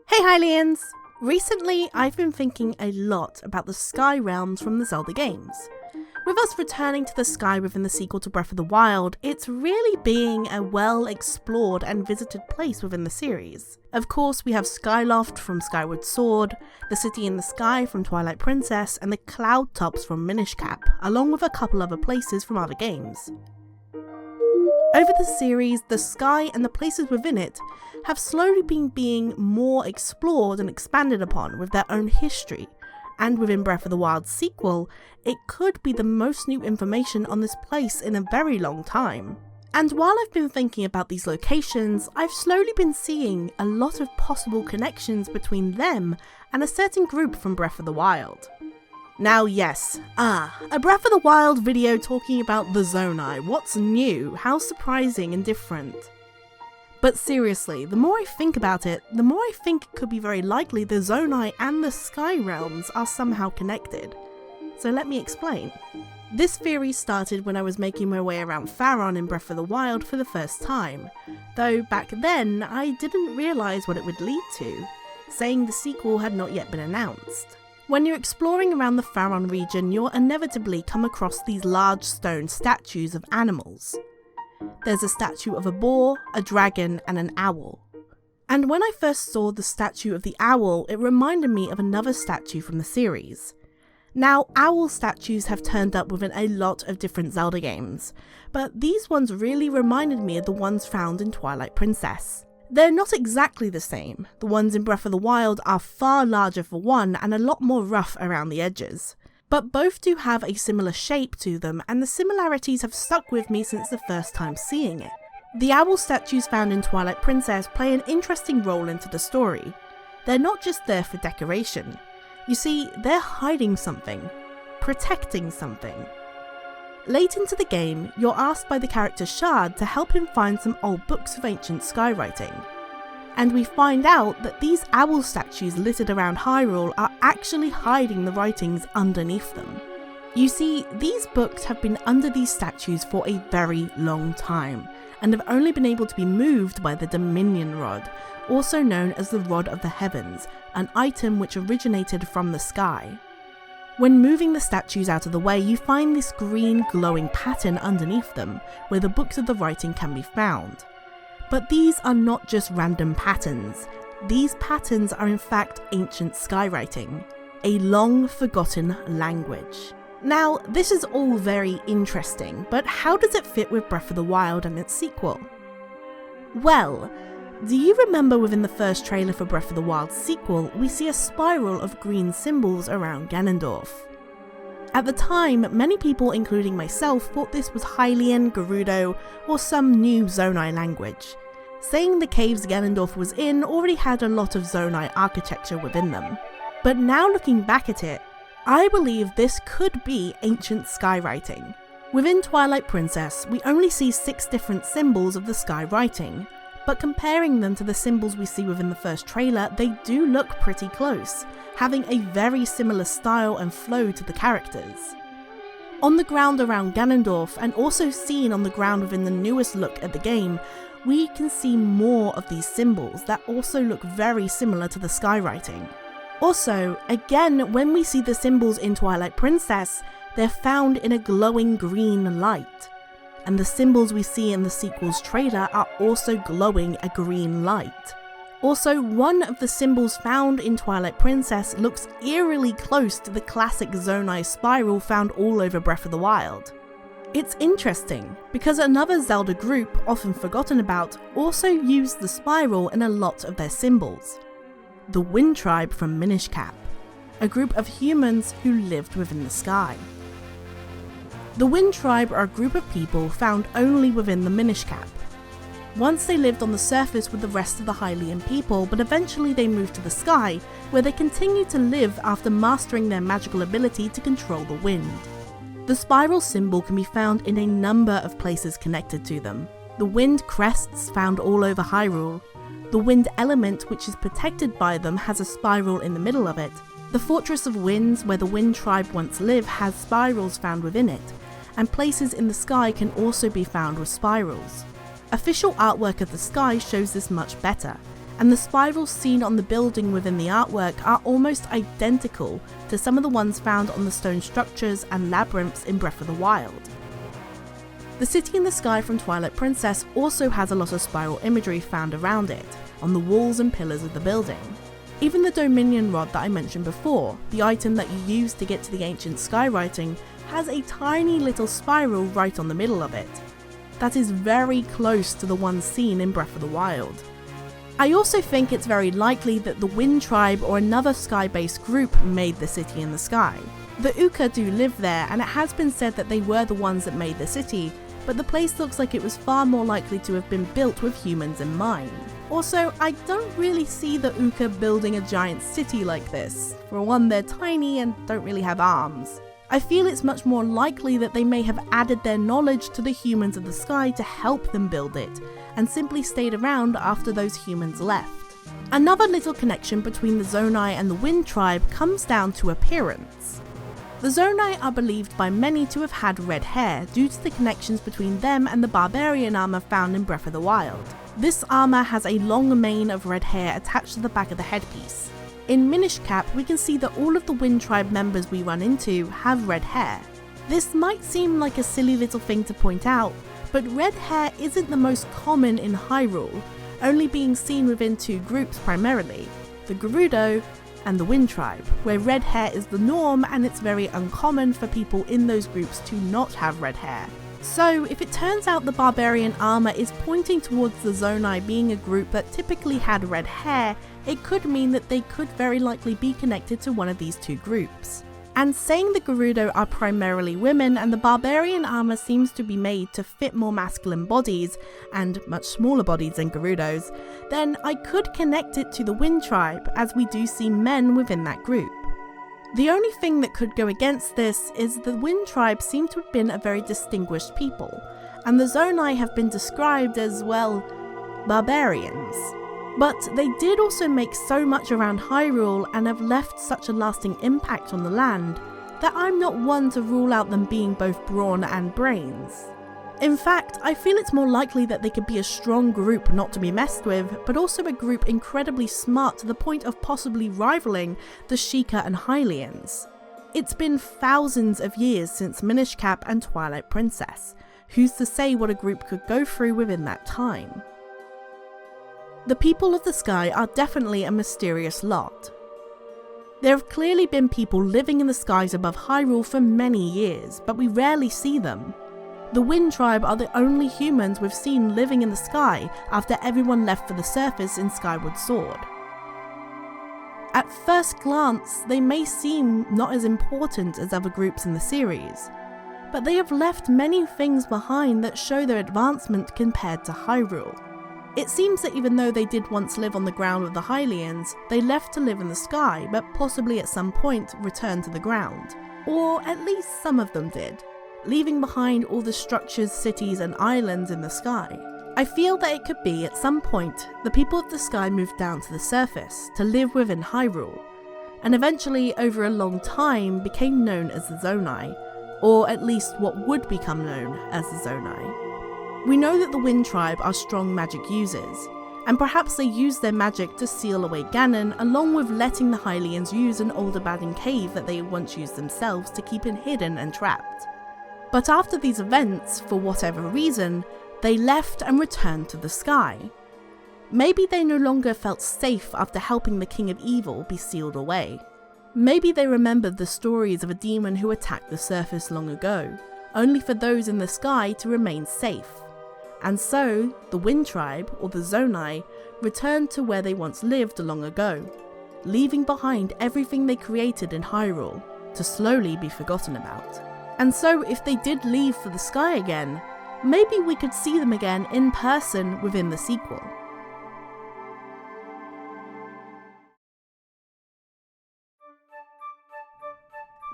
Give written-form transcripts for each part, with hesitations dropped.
Hey Hylians! Recently, I've been thinking a lot about the Sky realms from the Zelda games. With us returning to the sky within the sequel to Breath of the Wild, it's really being a well-explored and visited place within the series. Of course, we have Skyloft from Skyward Sword, the City in the Sky from Twilight Princess, and the Cloud Tops from Minish Cap, along with a couple other places from other games. Over the series, the sky and the places within it have slowly been being more explored and expanded upon with their own history, and within Breath of the Wild's sequel, it could be the most new information on this place in a very long time. And while I've been thinking about these locations, I've slowly been seeing a lot of possible connections between them and a certain group from Breath of the Wild. Now yes, a Breath of the Wild video talking about the Zonai. What's new? How surprising and different? But seriously, the more I think about it, the more I think it could be very likely the Zonai and the Sky Realms are somehow connected. So let me explain. This theory started when I was making my way around Faron in Breath of the Wild for the first time, though back then I didn't realise what it would lead to, saying the sequel had not yet been announced. When you're exploring around the Faron region, you'll inevitably come across these large stone statues of animals. There's a statue of a boar, a dragon, and an owl. And when I first saw the statue of the owl, it reminded me of another statue from the series. Now, owl statues have turned up within a lot of different Zelda games, but these ones really reminded me of the ones found in Twilight Princess. They're not exactly the same. The ones in Breath of the Wild are far larger for one and a lot more rough around the edges. But both do have a similar shape to them, and the similarities have stuck with me since the first time seeing it. The owl statues found in Twilight Princess play an interesting role into the story. They're not just there for decoration. You see, they're hiding something, protecting something. Late into the game, you're asked by the character Shard to help him find some old books of ancient skywriting. And we find out that these owl statues littered around Hyrule are actually hiding the writings underneath them. You see, these books have been under these statues for a very long time, and have only been able to be moved by the Dominion Rod, also known as the Rod of the Heavens, an item which originated from the sky. When moving the statues out of the way, you find this green glowing pattern underneath them, where the books of the writing can be found. But these are not just random patterns. These patterns are in fact ancient skywriting, a long forgotten language. Now, this is all very interesting, but how does it fit with Breath of the Wild and its sequel? Well, do you remember within the first trailer for Breath of the Wild's sequel, we see a spiral of green symbols around Ganondorf? At the time, many people, including myself, thought this was Hylian, Gerudo, or some new Zonai language, saying the caves Ganondorf was in already had a lot of Zonai architecture within them. But now looking back at it, I believe this could be ancient skywriting. Within Twilight Princess, we only see 6 different symbols of the skywriting, but comparing them to the symbols we see within the first trailer, they do look pretty close, having a very similar style and flow to the characters. On the ground around Ganondorf, and also seen on the ground within the newest look at the game, we can see more of these symbols that also look very similar to the skywriting. Also, again, when we see the symbols in Twilight Princess, they're found in a glowing green light. And the symbols we see in the sequel's trailer are also glowing a green light. Also, one of the symbols found in Twilight Princess looks eerily close to the classic Zonai spiral found all over Breath of the Wild. It's interesting, because another Zelda group, often forgotten about, also used the spiral in a lot of their symbols. The Wind Tribe from Minish Cap, a group of humans who lived within the sky. The Wind Tribe are a group of people found only within the Minish Cap. Once they lived on the surface with the rest of the Hylian people, but eventually they moved to the sky, where they continued to live after mastering their magical ability to control the wind. The spiral symbol can be found in a number of places connected to them. The wind crests found all over Hyrule. The wind element, which is protected by them, has a spiral in the middle of it. The Fortress of Winds, where the Wind Tribe once lived, has spirals found within it, and places in the sky can also be found with spirals. Official artwork of the sky shows this much better, and the spirals seen on the building within the artwork are almost identical to some of the ones found on the stone structures and labyrinths in Breath of the Wild. The City in the Sky from Twilight Princess also has a lot of spiral imagery found around it, on the walls and pillars of the building. Even the Dominion Rod that I mentioned before, the item that you use to get to the ancient skywriting, has a tiny little spiral right on the middle of it. That is very close to the one seen in Breath of the Wild. I also think it's very likely that the Wind Tribe or another sky-based group made the City in the Sky. The Uka do live there, and it has been said that they were the ones that made the city, but the place looks like it was far more likely to have been built with humans in mind. Also, I don't really see the Uka building a giant city like this. For one, they're tiny and don't really have arms. I feel it's much more likely that they may have added their knowledge to the humans of the sky to help them build it, and simply stayed around after those humans left. Another little connection between the Zonai and the Wind Tribe comes down to appearance. The Zonai are believed by many to have had red hair due to the connections between them and the barbarian armour found in Breath of the Wild. This armour has a long mane of red hair attached to the back of the headpiece. In Minish Cap, we can see that all of the Wind Tribe members we run into have red hair. This might seem like a silly little thing to point out, but red hair isn't the most common in Hyrule, only being seen within two groups primarily, the Gerudo and the Wind Tribe, where red hair is the norm and it's very uncommon for people in those groups to not have red hair. So if it turns out the barbarian armour is pointing towards the Zonai being a group that typically had red hair, it could mean that they could very likely be connected to one of these two groups. And saying the Gerudo are primarily women and the barbarian armour seems to be made to fit more masculine bodies, and much smaller bodies than Gerudos, then I could connect it to the Wind Tribe, as we do see men within that group. The only thing that could go against this is the Wind Tribe seem to have been a very distinguished people, and the Zonai have been described as, well, barbarians. But they did also make so much around Hyrule and have left such a lasting impact on the land that I'm not one to rule out them being both brawn and brains. In fact, I feel it's more likely that they could be a strong group not to be messed with, but also a group incredibly smart to the point of possibly rivaling the Sheikah and Hylians. It's been thousands of years since Minish Cap and Twilight Princess. Who's to say what a group could go through within that time? The people of the sky are definitely a mysterious lot. There have clearly been people living in the skies above Hyrule for many years, but we rarely see them. The Wind Tribe are the only humans we've seen living in the sky after everyone left for the surface in Skyward Sword. At first glance, they may seem not as important as other groups in the series, but they have left many things behind that show their advancement compared to Hyrule. It seems that even though they did once live on the ground with the Hylians, they left to live in the sky, but possibly at some point returned to the ground. Or at least some of them did, leaving behind all the structures, cities and islands in the sky. I feel that it could be at some point the people of the sky moved down to the surface to live within Hyrule, and eventually over a long time became known as the Zonai, or at least what would become known as the Zonai. We know that the Wind Tribe are strong magic users, and perhaps they used their magic to seal away Ganon, along with letting the Hylians use an old abandoned cave that they once used themselves to keep him hidden and trapped. But after these events, for whatever reason, they left and returned to the sky. Maybe they no longer felt safe after helping the King of Evil be sealed away. Maybe they remembered the stories of a demon who attacked the surface long ago, only for those in the sky to remain safe. And so, the Wind Tribe, or the Zonai, returned to where they once lived long ago, leaving behind everything they created in Hyrule, to slowly be forgotten about. And so, if they did leave for the sky again, maybe we could see them again in person within the sequel.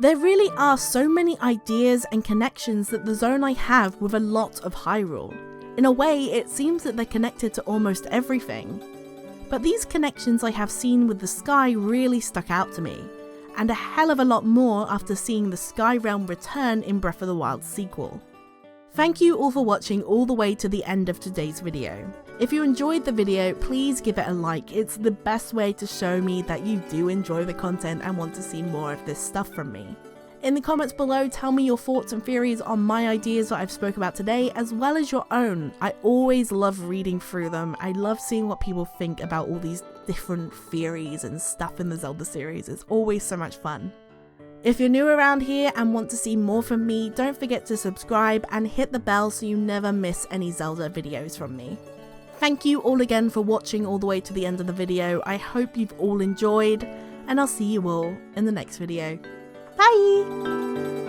There really are so many ideas and connections that the Zonai have with a lot of Hyrule. In a way, it seems that they're connected to almost everything. But these connections I have seen with the sky really stuck out to me, and a hell of a lot more after seeing the Sky Realm return in Breath of the Wild sequel. Thank you all for watching all the way to the end of today's video. If you enjoyed the video, please give it a like. It's the best way to show me that you do enjoy the content and want to see more of this stuff from me. In the comments below, tell me your thoughts and theories on my ideas that I've spoke about today, as well as your own. I always love reading through them. I love seeing what people think about all these different theories and stuff in the Zelda series. It's always so much fun. If you're new around here and want to see more from me, don't forget to subscribe and hit the bell so you never miss any Zelda videos from me. Thank you all again for watching all the way to the end of the video. I hope you've all enjoyed, and I'll see you all in the next video. Bye!